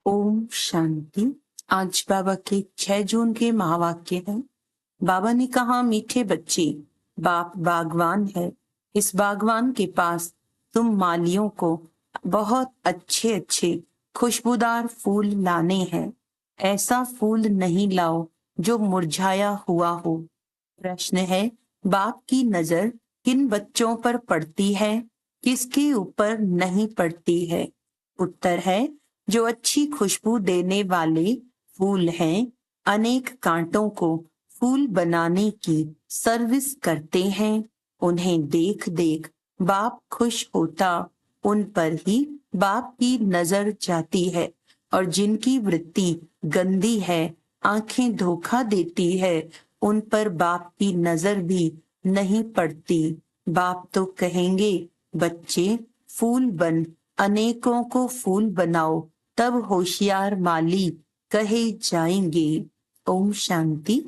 ओम शांति। आज बाबा के 6 जून के महावाक्य हैं। बाबा ने कहा, मीठे बच्चे, बाप बागवान है। इस बागवान के पास तुम मालियों को बहुत अच्छे अच्छे खुशबूदार फूल लाने हैं। ऐसा फूल नहीं लाओ जो मुरझाया हुआ हो। प्रश्न है, बाप की नजर किन बच्चों पर पड़ती है, किसके ऊपर नहीं पड़ती है? उत्तर है, जो अच्छी खुशबू देने वाले फूल हैं, अनेक कांटों को फूल बनाने की सर्विस करते हैं। उन्हें देख देख बाप खुश होता, उन पर ही बाप की नजर जाती है। और जिनकी वृत्ति गंदी है, आंखें धोखा देती है, उन पर बाप की नजर भी नहीं पड़ती। बाप तो कहेंगे, बच्चे फूल बन, अनेकों को फूल बनाओ, तब होशियार माली कहे जाएंगे। ओम शांति।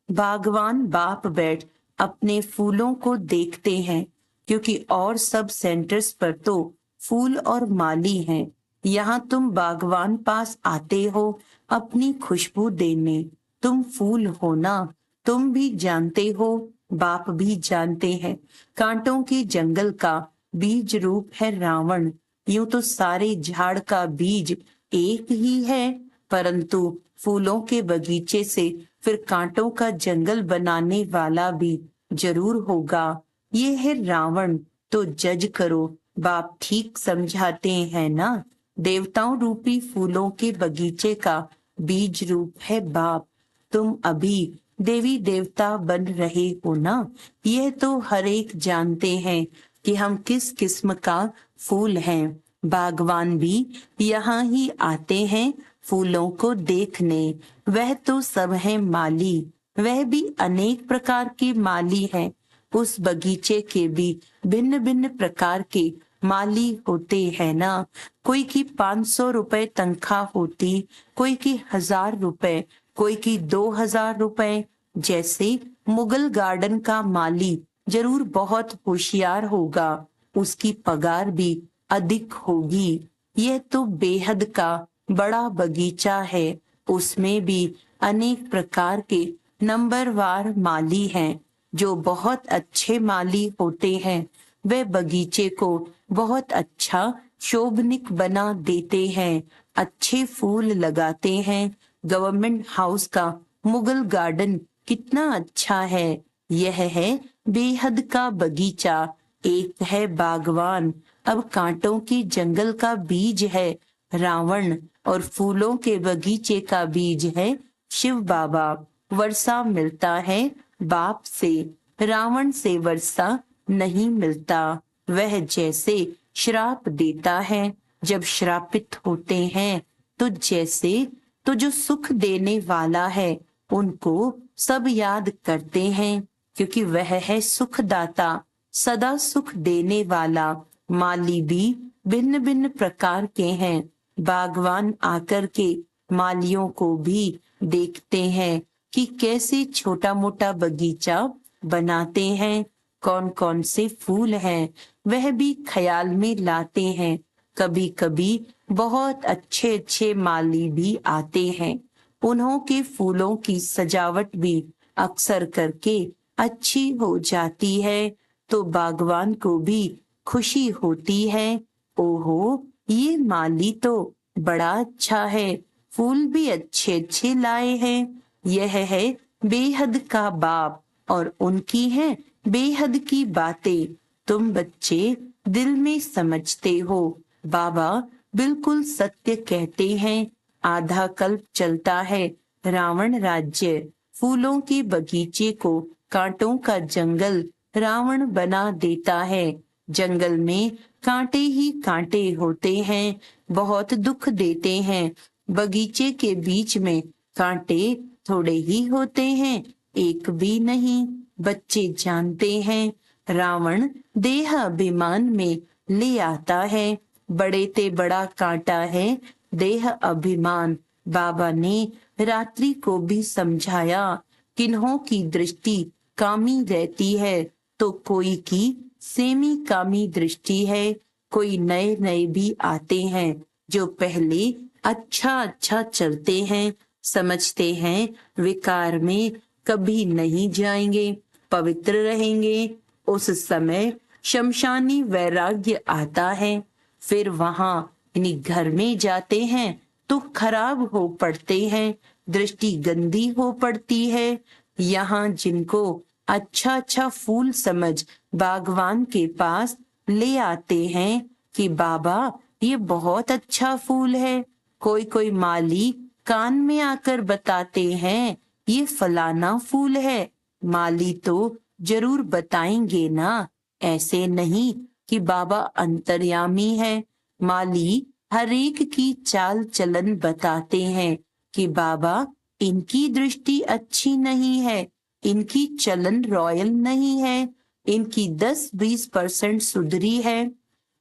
बागवान बाप बैठ अपने फूलों को देखते हैं, क्योंकि और सब सेंटर्स पर तो फूल और माली हैं। यहाँ तुम बागवान पास आते हो अपनी खुशबू देने। तुम फूल हो ना, तुम भी जानते हो, बाप भी जानते हैं। कांटों के जंगल का बीज रूप है रावण। यूं तो सारे झाड़ का बीज एक ही है, परंतु फूलों के बगीचे से फिर कांटों का जंगल बनाने वाला भी जरूर होगा। ये है रावण, तो जज करो, बाप ठीक समझाते हैं ना। देवताओं रूपी फूलों के बगीचे का बीज रूप है बाप। तुम अभी देवी देवता बन रहे हो ना। यह तो हर एक जानते हैं कि हम किस किस्म का फूल हैं। बागवान भी यहाँ ही आते हैं फूलों को देखने। वह तो सब है माली, वह भी अनेक प्रकार के माली हैं। उस बगीचे के भी भिन्न भिन्न प्रकार के माली होते हैं ना। कोई की 500 रुपए तनख्वाह होती, कोई की 1000 रुपए, कोई की 2000 रुपए। जैसे मुगल गार्डन का माली जरूर बहुत होशियार होगा, उसकी पगार भी अधिक होगी। यह तो बेहद का बड़ा बगीचा है, उसमें भी अनेक प्रकार के नंबरवार माली हैं। जो बहुत अच्छे माली होते हैं, वे बगीचे को बहुत अच्छा शोभनिक बना देते हैं, अच्छे फूल लगाते हैं। गवर्नमेंट हाउस का मुगल गार्डन कितना अच्छा है। यह है बेहद का बगीचा, एक है बागवान। अब कांटों के जंगल का बीज है रावण, और फूलों के बगीचे का बीज है शिव बाबा। वर्षा मिलता है बाप से, रावण से वर्षा नहीं मिलता। वह जैसे श्राप देता है, जब श्रापित होते हैं तो जो सुख देने वाला है उनको सब याद करते हैं, क्योंकि वह है सुखदाता, सदा सुख देने वाला। माली भी भिन्न भिन्न प्रकार के हैं। बागवान आकर के मालियों को भी देखते हैं कि कैसे छोटा मोटा बगीचा बनाते हैं, कौन कौन से फूल हैं, वह भी ख्याल में लाते हैं। कभी कभी बहुत अच्छे अच्छे माली भी आते हैं, उन्हों के फूलों की सजावट भी अक्सर करके अच्छी हो जाती है, तो बागवान को भी खुशी होती है। ओहो, ये माली तो बड़ा अच्छा है, फूल भी अच्छे अच्छे लाए हैं। यह है बेहद का बाप, और उनकी है बेहद की बातें। तुम बच्चे दिल में समझते हो, बाबा बिल्कुल सत्य कहते हैं। आधा कल्प चलता है रावण राज्य, फूलों के बगीचे को कांटों का जंगल रावण बना देता है। जंगल में कांटे ही कांटे होते हैं, बहुत दुख देते हैं। बगीचे के बीच में कांटे थोड़े ही होते हैं, एक भी नहीं। बच्चे जानते हैं, रावण देह अभिमान में ले आता है। बड़े ते बड़ा कांटा है देह अभिमान। बाबा ने रात्रि को भी समझाया, किन्हों की दृष्टि कामी रहती है तो कोई की सेमी कामी दृष्टि है। कोई नए नए भी आते हैं, जो पहले अच्छा अच्छा चलते हैं, समझते हैं विकार में कभी नहीं जाएंगे, पवित्र रहेंगे, उस समय शमशानी वैराग्य आता है। फिर वहां यानी घर में जाते हैं तो खराब हो पड़ते हैं, दृष्टि गंदी हो पड़ती है। यहाँ जिनको अच्छा अच्छा फूल समझ बागवान के पास ले आते हैं कि बाबा ये बहुत अच्छा फूल है, कोई कोई माली कान में आकर बताते हैं ये फलाना फूल है। माली तो जरूर बताएंगे ना, ऐसे नहीं कि बाबा अंतर्यामी है। माली हर एक की चाल चलन बताते हैं कि बाबा इनकी दृष्टि अच्छी नहीं है, इनकी चलन रॉयल नहीं है, इनकी 10-20% सुधरी है।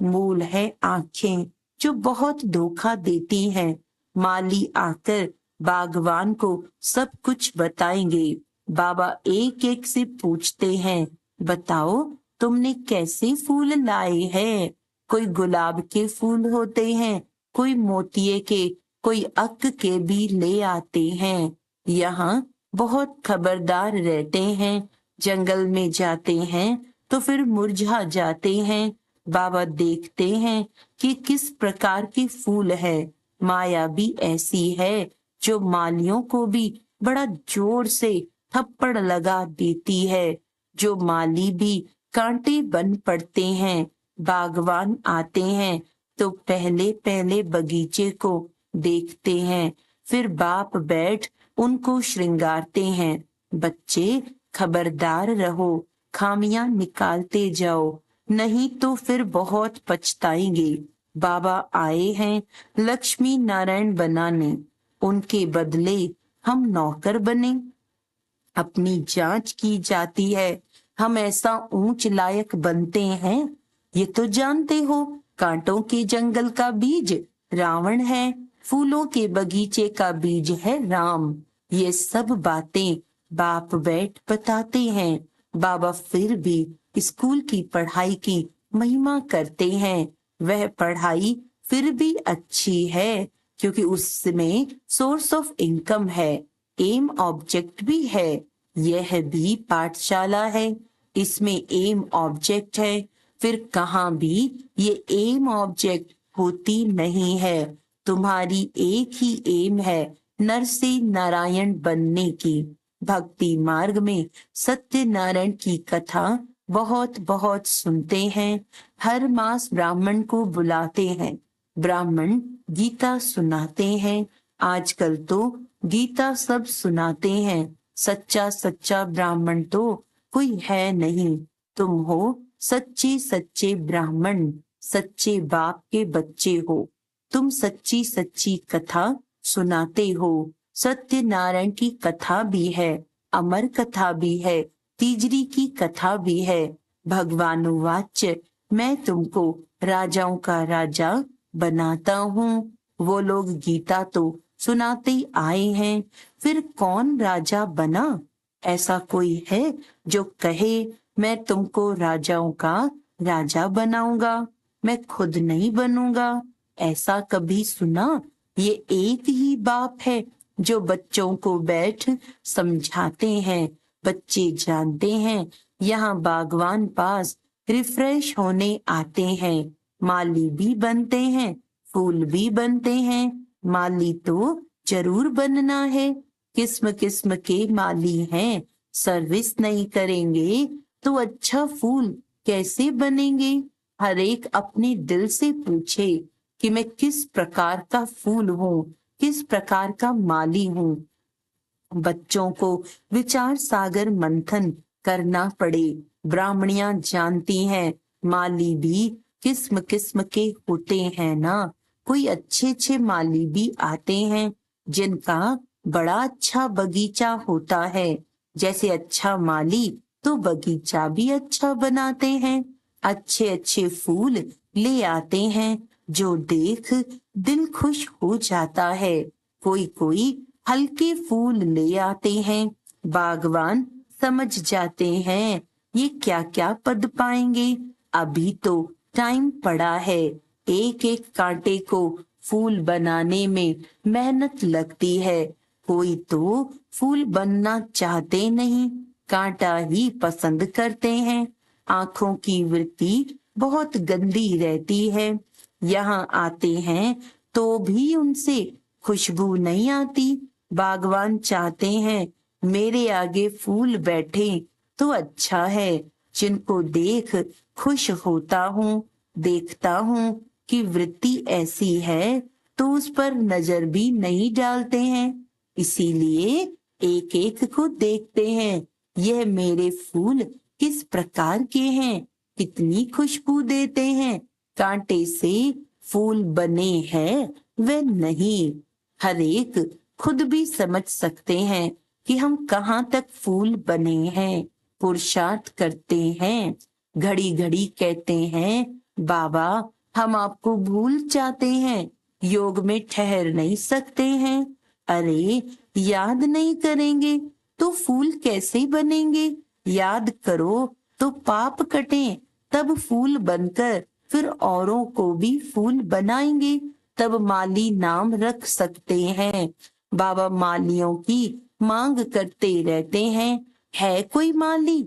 मूल है आंखें जो बहुत धोखा देती हैं। माली आकर बागवान को सब कुछ बताएंगे। बाबा एक एक से पूछते हैं, बताओ तुमने कैसे फूल लाए हैं? कोई गुलाब के फूल होते हैं, कोई मोतिये के, कोई अक के भी ले आते हैं। यहाँ बहुत खबरदार रहते हैं, जंगल में जाते हैं तो फिर मुरझा जाते हैं। बाबा देखते हैं कि किस प्रकार के फूल है। माया भी ऐसी है जो मालियों को भी बड़ा जोर से थप्पड़ लगा देती है, जो माली भी कांटे बन पड़ते हैं। बागवान आते हैं तो पहले पहले बगीचे को देखते हैं, फिर बाप बैठ उनको श्रृंगारते हैं। बच्चे खबरदार रहो, खामियां निकालते जाओ, नहीं तो फिर बहुत पछताएंगे। बाबा आए हैं लक्ष्मी नारायण बनाने, उनके बदले हम नौकर बने। अपनी जांच की जाती है, हम ऐसा ऊंच लायक बनते हैं। ये तो जानते हो, कांटों के जंगल का बीज रावण है, फूलों के बगीचे का बीज है राम। ये सब बातें बाप बैठ बताते हैं। बाबा फिर भी स्कूल की पढ़ाई की महिमा करते हैं। वह पढ़ाई फिर भी अच्छी है क्योंकि उसमें सोर्स ऑफ इनकम है, एम ऑब्जेक्ट भी है। यह भी पाठशाला है, इसमें एम ऑब्जेक्ट है। फिर कहाँ भी ये एम ऑब्जेक्ट होती नहीं है। तुम्हारी एक ही एम है, नर से नारायण बनने की। भक्ति मार्ग में सत्यनारायण की कथा बहुत बहुत सुनते हैं। हर मास ब्राह्मण को बुलाते हैं, ब्राह्मण गीता सुनाते हैं। आजकल तो गीता सब सुनाते हैं। सच्चा सच्चा ब्राह्मण तो कोई है नहीं। तुम हो सच्चे सच्चे ब्राह्मण, सच्चे बाप के बच्चे हो। तुम सच्ची सच्ची कथा सुनाते हो। सत्यनारायण की कथा भी है, अमर कथा भी है, तीजरी की कथा भी है। भगवानुवाच मैं तुमको राजाओं का राजा बनाता हूँ। वो लोग गीता तो सुनाते ही आए हैं, फिर कौन राजा बना? ऐसा कोई है जो कहे मैं तुमको राजाओं का राजा बनाऊंगा? मैं खुद नहीं बनूंगा। ऐसा कभी सुना? ये एक ही बाप है जो बच्चों को बैठ समझाते हैं। बच्चे जानते हैं यहाँ बागवान पास रिफ्रेश होने आते हैं। माली भी बनते हैं, फूल भी बनते हैं। माली तो जरूर बनना है। किस्म किस्म के माली हैं, सर्विस नहीं करेंगे तो अच्छा फूल कैसे बनेंगे? हर एक अपने दिल से पूछे कि मैं किस प्रकार का फूल हूँ, किस प्रकार का माली हूँ। बच्चों को विचार सागर मंथन करना पड़े। ब्राह्मणियां जानती हैं माली भी किस्म किस्म के होते हैं ना। कोई अच्छे अच्छे माली भी आते हैं जिनका बड़ा अच्छा बगीचा होता है। जैसे अच्छा माली तो बगीचा भी अच्छा बनाते हैं, अच्छे अच्छे फूल ले आते हैं जो देख दिल खुश हो जाता है। कोई कोई हल्के फूल ले आते हैं। बागवान समझ जाते हैं ये क्या क्या पद पाएंगे। अभी तो टाइम पड़ा है, एक एक कांटे को फूल बनाने में मेहनत लगती है, कोई तो फूल बनना चाहते नहीं, कांटा ही पसंद करते हैं। आंखों की वृत्ति बहुत गंदी रहती है, यहाँ आते हैं तो भी उनसे खुशबू नहीं आती। बागवान चाहते हैं मेरे आगे फूल बैठे तो अच्छा है, जिनको देख खुश होता हूँ, देखता हूँ कि वृत्ति ऐसी है तो उस पर नजर भी नहीं डालते हैं, इसीलिए एक एक को देखते हैं, यह मेरे फूल किस प्रकार के हैं, कितनी खुशबू देते हैं, कांटे से फूल बने हैं वे नहीं। हर एक खुद भी समझ सकते हैं कि हम कहाँ तक फूल बने हैं। पुरुषार्थ करते हैं, घड़ी घड़ी कहते हैं बाबा हम आपको भूल जाते हैं, योग में ठहर नहीं सकते हैं। अरे याद नहीं करेंगे तो फूल कैसे बनेंगे, याद करो तो पाप कटे, तब फूल बनकर फिर औरों को भी फूल बनाएंगे, तब माली नाम रख सकते हैं। बाबा मालियों की मांग करते रहते हैं, है कोई माली,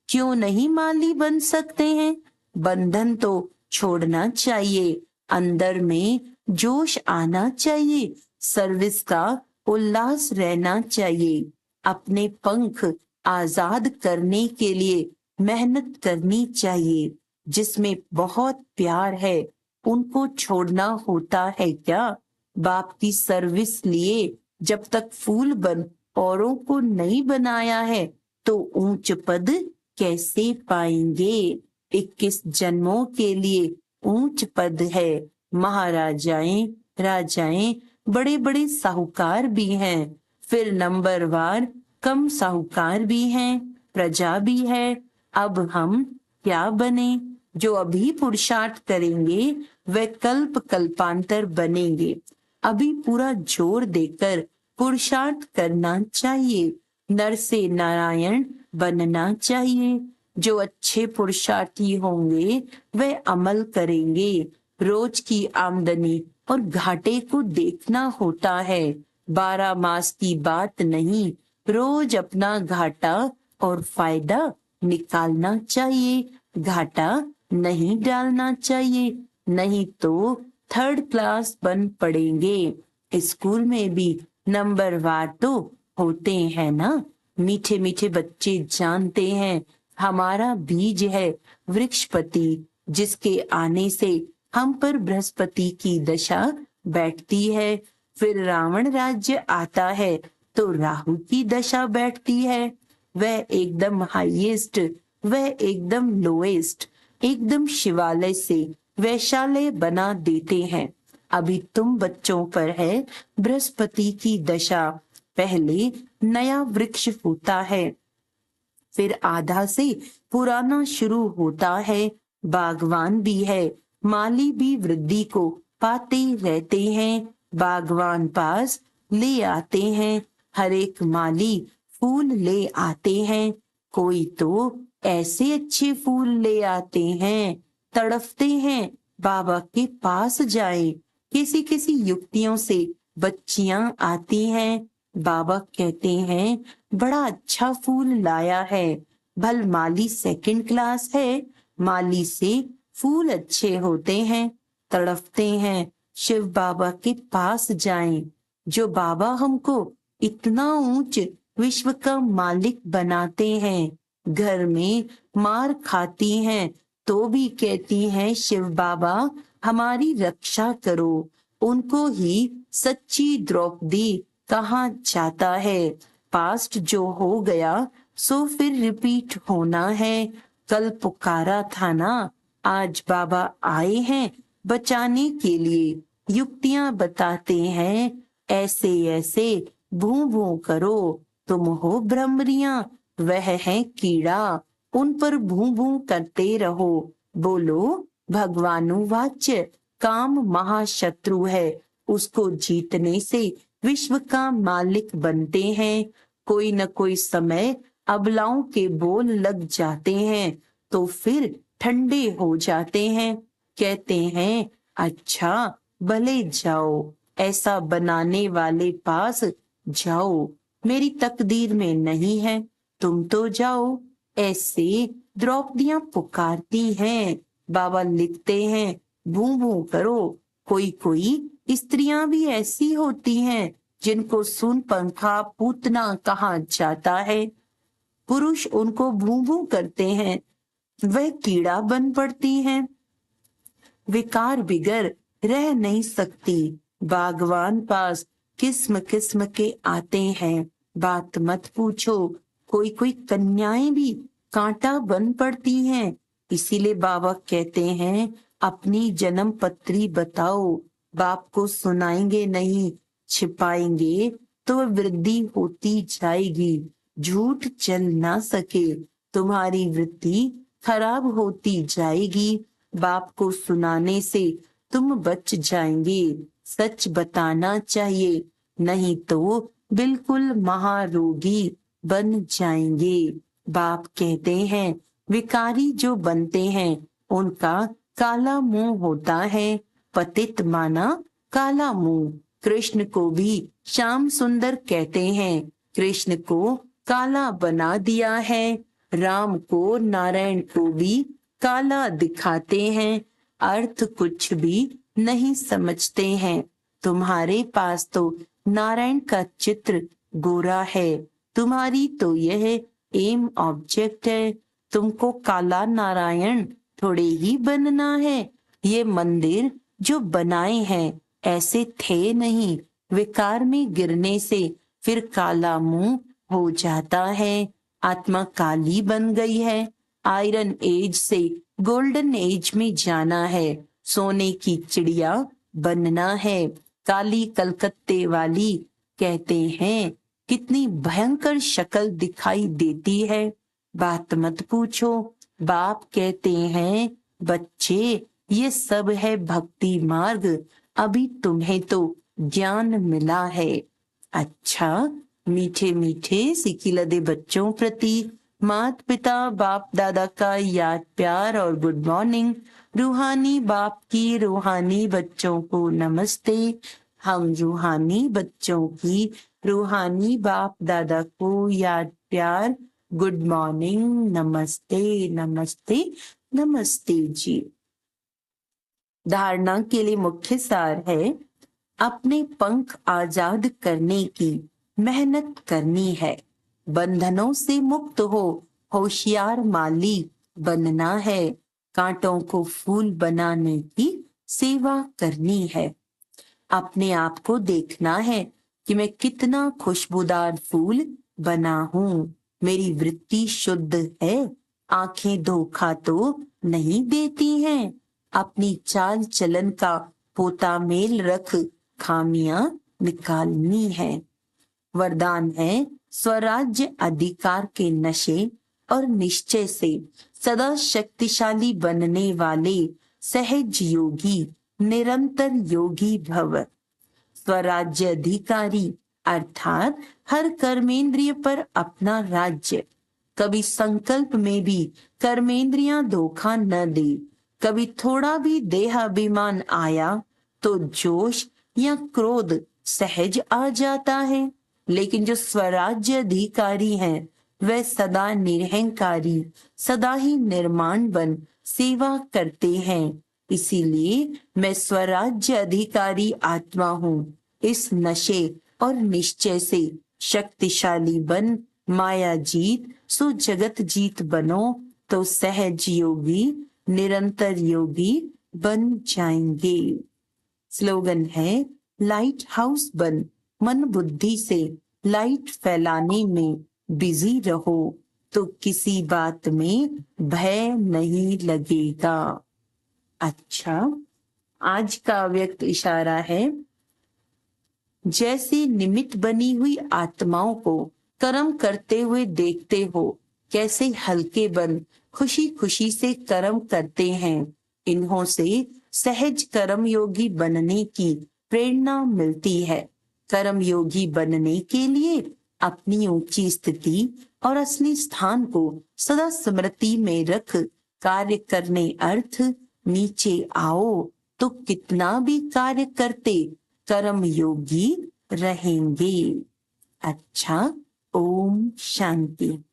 क्यों नहीं माली बन सकते हैं। बंधन तो छोड़ना चाहिए, अंदर में जोश आना चाहिए, सर्विस का उल्लास रहना चाहिए, अपने पंख आजाद करने के लिए मेहनत करनी चाहिए। जिसमें बहुत प्यार है उनको छोड़ना होता है क्या। बाप की सर्विस लिए जब तक फूल बन औरों को नहीं बनाया है तो ऊंच पद कैसे पाएंगे। 21 जन्मों के लिए ऊंच पद है, महाराजाएं राजाएं बड़े बड़े साहूकार भी हैं, फिर नंबरवार कम साहूकार भी हैं, प्रजा भी है। अब हम क्या बने, जो अभी पुरुषार्थ करेंगे वे कल्प कल्पांतर बनेंगे। अभी पूरा जोर देकर पुरुषार्थ करना चाहिए, नर से नारायण बनना चाहिए। जो अच्छे पुरुषार्थी होंगे वे अमल करेंगे, रोज की आमदनी और घाटे को देखना होता है। 12 मास की बात नहीं, रोज अपना घाटा और फायदा निकालना चाहिए, घाटा नहीं डालना चाहिए, नहीं तो थर्ड क्लास बन पड़ेंगे। स्कूल में भी नंबरवार तो होते हैं ना। मीठे मीठे बच्चे जानते हैं हमारा बीज है वृक्षपति, जिसके आने से हम पर बृहस्पति की दशा बैठती है, फिर रावण राज्य आता है तो राहु की दशा बैठती है। वह एकदम हाईएस्ट, वह एकदम लोएस्ट, एकदम शिवालय से वैशालय बना देते हैं। अभी तुम बच्चों पर है बृहस्पति की दशा। पहले नया वृक्ष होता है, फिर आधा से पुराना शुरू होता है। बागवान भी है, माली भी वृद्धि को पाते रहते हैं, बागवान पास ले आते हैं, हर एक माली फूल ले आते हैं। कोई तो ऐसे अच्छे फूल ले आते हैं, तड़पते हैं बाबा के पास जाएं। किसी किसी युक्तियों से बच्चियां आती हैं, बाबा कहते हैं बड़ा अच्छा फूल लाया है। भल माली सेकंड क्लास है, माली से फूल अच्छे होते हैं, तड़पते हैं शिव बाबा के पास जाएं। जो बाबा हमको इतना ऊंच विश्व का मालिक बनाते हैं, घर में मार खाती हैं तो भी कहती हैं शिव बाबा हमारी रक्षा करो। उनको ही सच्ची द्रौपदी कहा जाता है। पास्ट जो हो गया सो फिर रिपीट होना है। कल पुकारा था ना, आज बाबा आए हैं बचाने के लिए, युक्तियां बताते हैं ऐसे ऐसे भू भू करो। तुम हो भ्रमरियां, वह है कीड़ा, उन पर भू भू करते रहो। बोलो भगवानुवाच्य, काम महाशत्रु है, उसको जीतने से विश्व का मालिक बनते हैं। कोई न कोई समय अबलाओं के बोल लग जाते हैं तो फिर ठंडे हो जाते हैं, कहते हैं अच्छा भले जाओ, ऐसा बनाने वाले पास जाओ। मेरी तकदीर में नहीं है, तुम तो जाओ। ऐसे द्रौपदियां पुकारती हैं। बाबा लिखते हैं, भू भू करो। कोई कोई स्त्रियां भी ऐसी होती हैं जिनको सुन पंखा पूतना कहा जाता है। पुरुष उनको भू भू करते हैं, वह कीड़ा बन पड़ती हैं। विकार बिगर रह नहीं सकती। बागवान पास किस्म किस्म के आते हैं, बात मत पूछो। कोई कोई कन्याएं भी कांटा बन पड़ती हैं। इसीलिए बाबा कहते हैं, अपनी जन्म पत्री बताओ। बाप को सुनाएंगे नहीं, छिपाएंगे तो वह वृद्धि होती जाएगी। झूठ चल ना सके, तुम्हारी वृत्ति खराब होती जाएगी। बाप को सुनाने से तुम बच जाएंगे। सच बताना चाहिए, नहीं तो बिल्कुल महारोगी बन जाएंगे। बाप कहते हैं, विकारी जो बनते हैं उनका काला मुंह होता है। पतित माना काला मुंह। कृष्ण को भी श्याम सुंदर कहते हैं, कृष्ण को काला बना दिया है। राम को नारायण को भी काला दिखाते हैं, अर्थ कुछ भी नहीं समझते हैं। तुम्हारे पास तो नारायण का चित्र गोरा है, तुम्हारी तो यह एम ऑब्जेक्ट है। तुमको काला नारायण थोड़े ही बनना है। ये मंदिर जो बनाए हैं ऐसे थे नहीं। विकार में गिरने से फिर काला मुंह हो जाता है। आत्मा काली बन गई है। आयरन एज से गोल्डन एज में जाना है। सोने की चिड़िया बनना है। काली कलकत्ते वाली कहते हैं, कितनी भयंकर शक्ल दिखाई देती है। बात मत पूछो। बाप कहते हैं, बच्चे ये सब है भक्ति मार्ग, अभी तुम्हें तो ज्ञान मिला है। अच्छा, मीठे मीठे सिकिलदे बच्चों प्रति माता पिता बाप दादा का याद प्यार और गुड मॉर्निंग। रूहानी बाप की रूहानी बच्चों को नमस्ते। हम रूहानी बच्चों की रूहानी बाप दादा को याद प्यार गुड मॉर्निंग, नमस्ते नमस्ते नमस्ते जी। धारणा के लिए मुख्य सार है, अपने पंख आजाद करने की मेहनत करनी है। बंधनों से मुक्त हो होशियार माली बनना है। कांटों को फूल बनाने की सेवा करनी है। अपने आप को देखना है कि मैं कितना खुशबूदार फूल बना हूँ। मेरी वृत्ति शुद्ध है। आंखें धोखा तो नहीं देती हैं। अपनी चाल चलन का पोता मेल रख खामियां निकालनी है। वरदान है, स्वराज्य अधिकार के नशे और निश्चय से सदा शक्तिशाली बनने वाले सहज योगी निरंतर योगी भव। स्वराज्य अधिकारी अर्थात हर कर्मेंद्रिय पर अपना राज्य। कभी संकल्प में भी कर्मेंद्रियां धोखा न दे। कभी थोड़ा भी देहाभिमान आया तो जोश या क्रोध सहज आ जाता है। लेकिन जो स्वराज्य अधिकारी हैं वह सदा निरहंकारी, सदा ही निर्माण बन सेवा करते हैं। इसीलिए मैं स्वराज्य अधिकारी आत्मा हूँ। इस नशे और निश्चय से शक्तिशाली बन माया जीत सो जगत जीत बनो तो सहज योगी निरंतर योगी बन जाएंगे। स्लोगन है, लाइट हाउस बन मन बुद्धि से लाइट फैलाने में बिजी रहो तो किसी बात में भय नहीं लगेगा। अच्छा, आज का व्यक्त इशारा है, जैसे निमित्त बनी हुई आत्माओं को कर्म करते हुए देखते हो, कैसे हल्के बन खुशी खुशी से कर्म करते हैं। इन्हों से सहज कर्म योगी बनने की प्रेरणा मिलती है। कर्म योगी बनने के लिए अपनी ऊंची स्थिति और असली स्थान को सदा स्मृति में रख कार्य करने अर्थ नीचे आओ। तो कितना भी कार्य करते कर्म योगी रहेंगे। अच्छा, ओम शांति।